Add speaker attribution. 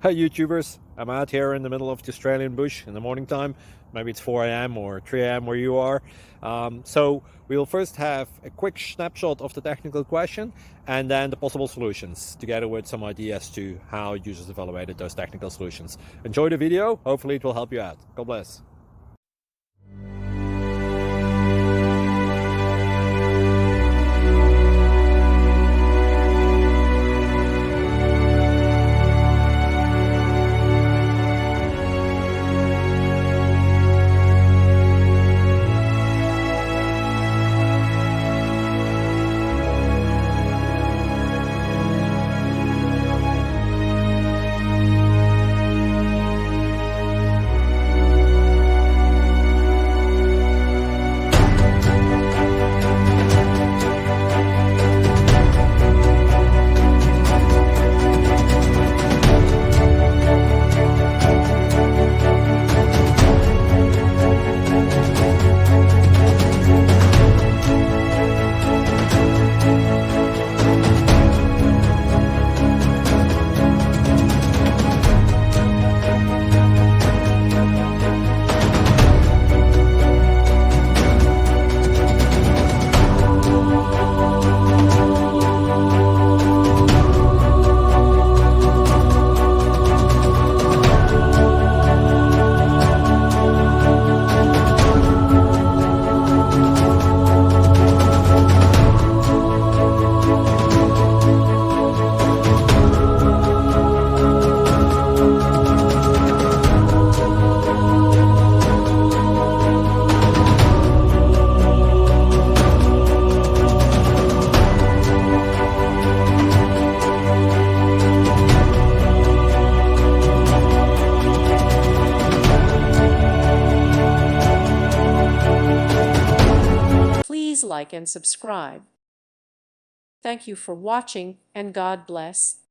Speaker 1: Hey YouTubers, I'm out here in the middle of the Australian bush in the morning time. Maybe it's 4 a.m. or 3 a.m. where you are. So we will first have a quick snapshot of the technical question and then the possible solutions, together with some ideas to how users evaluated those technical solutions. Enjoy the video, hopefully it will help you out. God bless.
Speaker 2: Please like and subscribe. Thank you for watching, and God bless.